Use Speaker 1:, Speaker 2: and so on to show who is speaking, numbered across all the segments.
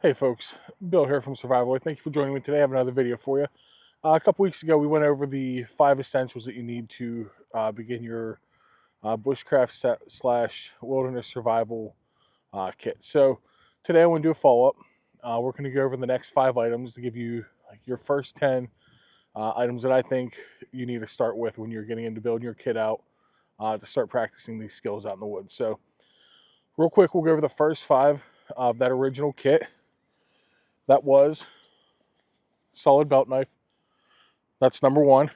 Speaker 1: Hey folks, Bill here from Survival. Thank you for joining me today. I have another video for you. A couple weeks ago, we went over the 5 essentials that you need to begin your bushcraft slash wilderness survival kit. So today I want to do a follow-up. We're going to go over the next 5 items to give you your first 10 items that I think you need to start with when you're getting into building your kit out to start practicing these skills out in the woods. So real quick, we'll go over the first 5 of that original kit. That was solid belt knife. That's number 1.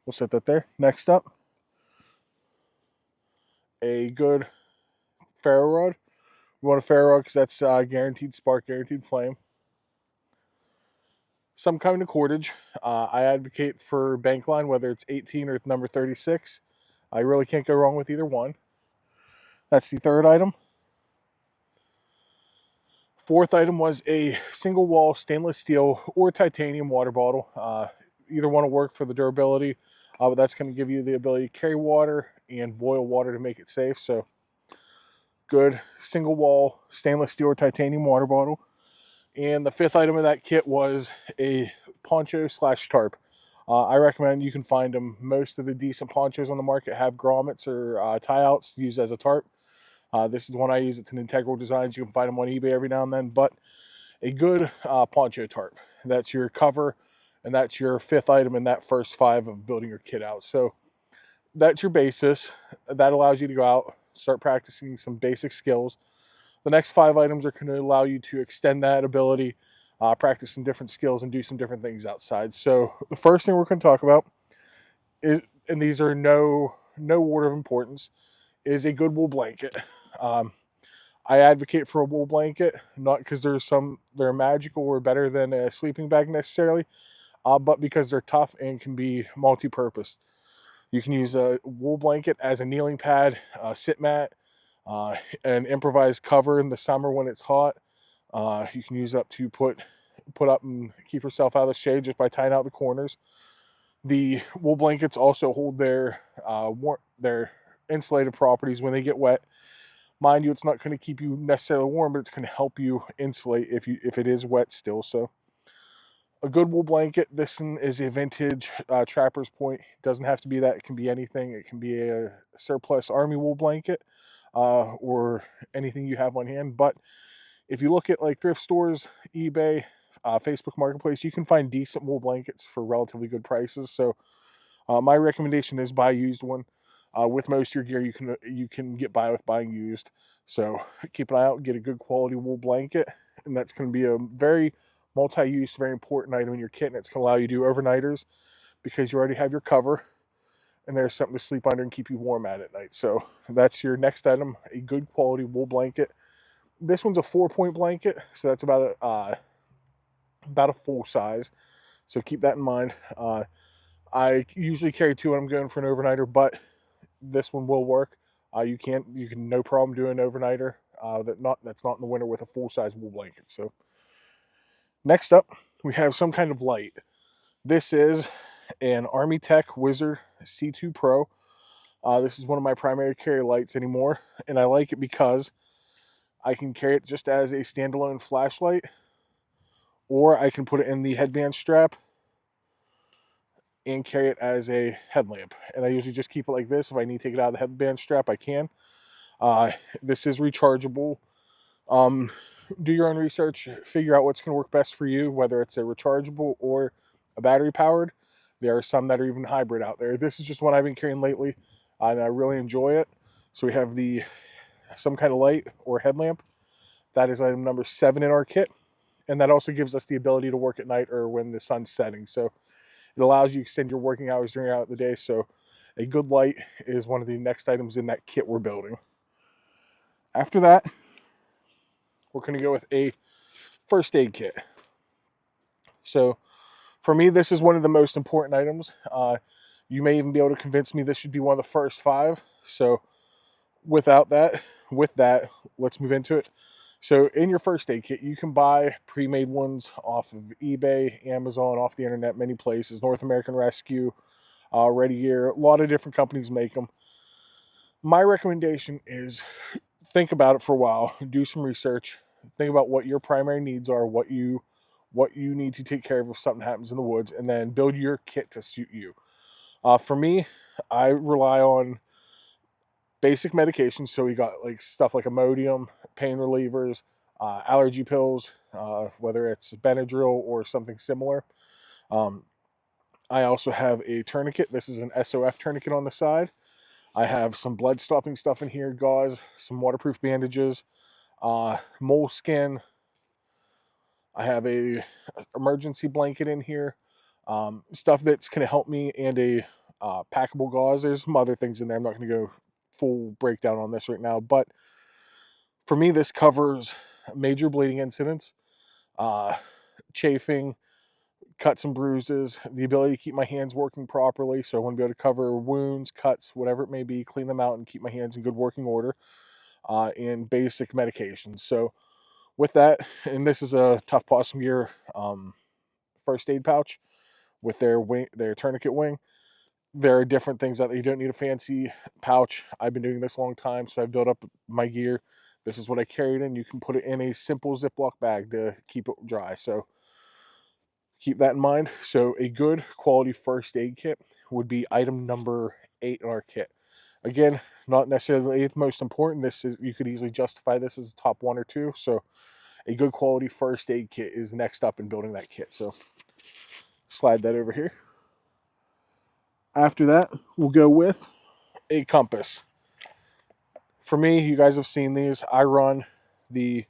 Speaker 1: We'll set that there. Next up, a good ferro rod. We want a ferro rod because that's guaranteed spark, guaranteed flame. Some kind of cordage. I advocate for bank line, whether it's 18 or number 36. I really can't go wrong with either one. That's the third item. Fourth item was a single wall stainless steel or titanium water bottle. Either one will work for the durability, but that's going to give you the ability to carry water and boil water to make it safe. So good single wall stainless steel or titanium water bottle. And the fifth item of that kit was a poncho slash tarp. I recommend, you can find them. Most of the decent ponchos on the market have grommets or tie outs to use as a tarp. This is the one I use. It's an Integral Designs. You can find them on eBay every now and then. But a good poncho tarp. That's your cover, and that's your fifth item in that first 5 of building your kit out. So that's your basis. That allows you to go out, start practicing some basic skills. The next 5 items are going to allow you to extend that ability, practice some different skills, and do some different things outside. So the first thing we're going to talk about is, and these are no order of importance, is a good wool blanket. I advocate for a wool blanket, not because they're magical or better than a sleeping bag necessarily, but because they're tough and can be multi-purpose. You can use a wool blanket as a kneeling pad, a sit mat, an improvised cover in the summer when it's hot. You can use up to put up and keep yourself out of the shade just by tying out the corners. The wool blankets also hold their insulated properties when they get wet. Mind you, it's not going to keep you necessarily warm, but it's going to help you insulate if it is wet still. So a good wool blanket. This one is a vintage Trapper's Point. It doesn't have to be that. It can be anything. It can be a surplus army wool blanket or anything you have on hand. But if you look at like thrift stores, eBay, Facebook Marketplace, you can find decent wool blankets for relatively good prices. So my recommendation is buy a used one. With most of your gear, you can get by with buying used. So keep an eye out, get a good quality wool blanket, and that's going to be a very multi-use, very important item in your kit, and it's going to allow you to do overnighters because you already have your cover, and there's something to sleep under and keep you warm at night. So that's your next item, a good quality wool blanket. This one's a 4-point blanket, so that's about a full size. So keep that in mind. I usually carry 2 when I'm going for an overnighter, but this one will work. You can no problem do an overnighter that's not in the winter with a full-size wool blanket. So next up, we have some kind of light. This is an Army Tech Wizard C2 Pro. This is one of my primary carry lights anymore, and I like it because I can carry it just as a standalone flashlight, or I can put it in the headband strap and carry it as a headlamp. And I usually just keep it like this. If I need to take it out of the headband strap, I can. This is rechargeable. Do your own research, figure out what's going to work best for you, whether it's a rechargeable or a battery powered. There are some that are even hybrid out there. This is just one I've been carrying lately, and I really enjoy it. So we have some kind of light or headlamp. That is item number 7 in our kit, and that also gives us the ability to work at night or when the sun's setting. So it allows you to extend your working hours during out the day. So a good light is one of the next items in that kit we're building. After that, we're going to go with a first aid kit. So for me, this is one of the most important items. You may even be able to convince me this should be one of the first 5. So with that, let's move into it. So in your first aid kit, you can buy pre-made ones off of eBay, Amazon, off the internet, many places, North American Rescue, Ready Gear. A lot of different companies make them. My recommendation is think about it for a while, do some research, think about what your primary needs are, what you need to take care of if something happens in the woods, and then build your kit to suit you. For me, I rely on basic medications. So we got like stuff like Imodium, pain relievers, allergy pills, whether it's Benadryl or something similar. Um, I also have a tourniquet. This is an SOF tourniquet on the side. I have some blood stopping stuff in here, gauze, some waterproof bandages, moleskin. I have a emergency blanket in here, stuff that's going to help me, and a packable gauze. There's some other things in there. I'm not going to go full breakdown on this right now, but for me, this covers major bleeding incidents, uh, chafing, cuts and bruises, the ability to keep my hands working properly. So I want to be able to cover wounds, cuts, whatever it may be, clean them out and keep my hands in good working order, and basic medications. So with that, and this is a Tough Possum Gear first aid pouch with their tourniquet wing. There are different things that you don't need a fancy pouch. I've been doing this a long time, so I've built up my gear. This is what I carried in. You can put it in a simple Ziploc bag to keep it dry. So keep that in mind. So a good quality first aid kit would be item number 8 in our kit. Again, not necessarily the 8th most important. This is, you could easily justify this as top 1 or 2. So a good quality first aid kit is next up in building that kit. So slide that over here. After that, we'll go with a compass. For me, you guys have seen these. I run the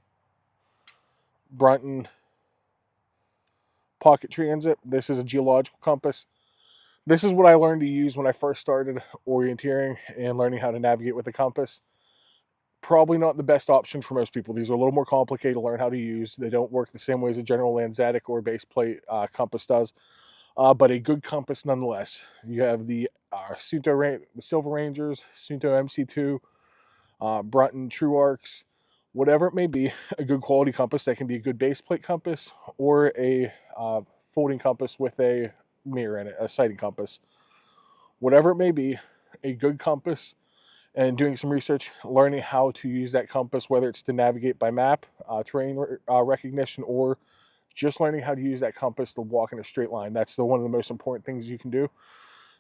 Speaker 1: Brunton Pocket Transit. This is a geological compass. This is what I learned to use when I first started orienteering and learning how to navigate with the compass. Probably not the best option for most people. These are a little more complicated to learn how to use. They don't work the same way as a general Landsat or base plate compass does, but a good compass nonetheless. You have the the Silver Rangers, Sunto MC2, Brunton True Arcs, whatever it may be. A good quality compass that can be a good base plate compass or a folding compass with a mirror in it, a sighting compass. Whatever it may be, a good compass, and doing some research, learning how to use that compass, whether it's to navigate by map, terrain recognition, or just learning how to use that compass to walk in a straight line. That's one of the most important things you can do.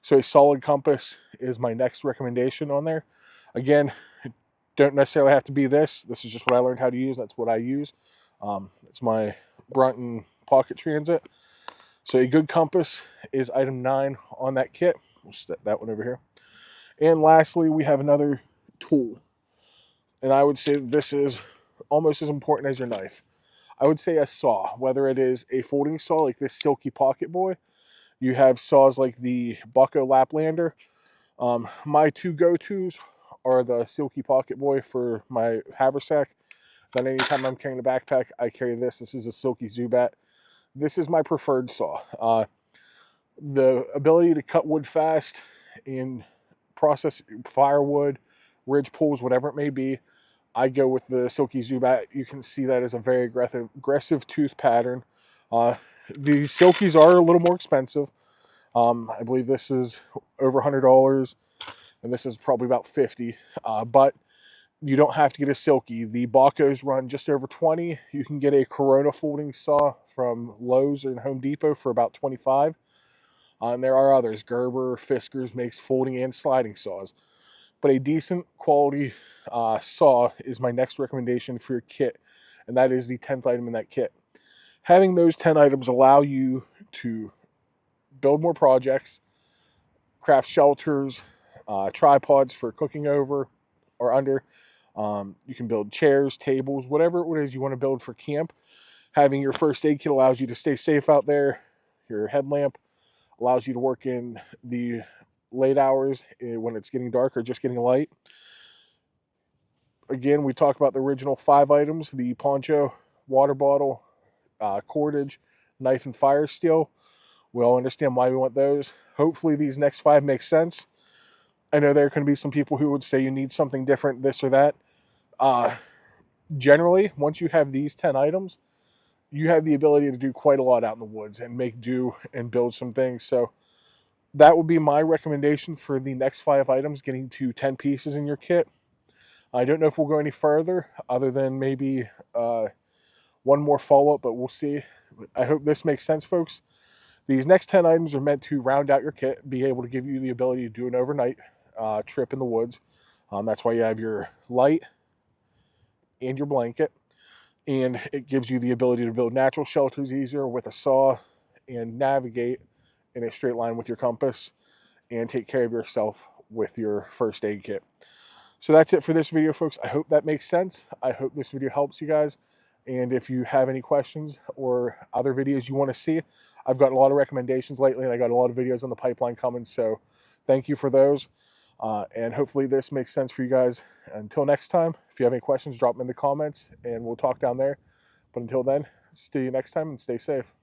Speaker 1: So a solid compass is my next recommendation on there. Again, don't necessarily have to be this. This is just what I learned how to use. That's what I use. It's my Brunton Pocket Transit. So a good compass is item 9 on that kit. We'll set that one over here. And lastly, we have another tool. And I would say this is almost as important as your knife. I would say a saw, whether it is a folding saw like this Silky Pocket Boy. You have saws like the Bucko Laplander. My 2 go-tos are the Silky Pocket Boy for my haversack. Then anytime I'm carrying a backpack, I carry this. This is a Silky Zubat. This is my preferred saw. The ability to cut wood fast and process firewood, ridge pulls, whatever it may be, I go with the Silky Zubat. You can see that as a very aggressive tooth pattern. The Silkies are a little more expensive. I believe this is over $100, and this is probably about 50. But you don't have to get a Silky. The Bacos run just over 20. You can get a Corona folding saw from Lowe's and Home Depot for about 25. And there are others. Gerber, Fiskars makes folding and sliding saws. But a decent quality saw is my next recommendation for your kit, and that is the 10th item in that kit. Having those 10 items allow you to build more projects, craft shelters, tripods for cooking over or under. You can build chairs, tables, whatever it is you want to build for camp. Having your first aid kit allows you to stay safe out there. Your headlamp allows you to work in the late hours when it's getting dark or just getting light. Again, we talked about the original 5 items: the poncho, water bottle, cordage, knife, and fire steel. We all understand why we want those. Hopefully these next 5 make sense. I know there are going to be some people who would say you need something different, this or that. Generally, once you have these 10 items, you have the ability to do quite a lot out in the woods and make do and build some things. So that would be my recommendation for the next 5 items, getting to 10 pieces in your kit. I don't know if we'll go any further other than maybe one more follow-up, but we'll see. I hope this makes sense, folks. These next 10 items are meant to round out your kit, be able to give you the ability to do an overnight trip in the woods. That's why you have your light and your blanket, and it gives you the ability to build natural shelters easier with a saw and navigate in a straight line with your compass and take care of yourself with your first aid kit. So that's it for this video, folks. I hope that makes sense. I hope this video helps you guys. And if you have any questions or other videos you want to see, I've gotten a lot of recommendations lately, and I got a lot of videos on the pipeline coming. So thank you for those. And hopefully this makes sense for you guys. Until next time, if you have any questions, drop them in the comments, and we'll talk down there. But until then, see you next time and stay safe.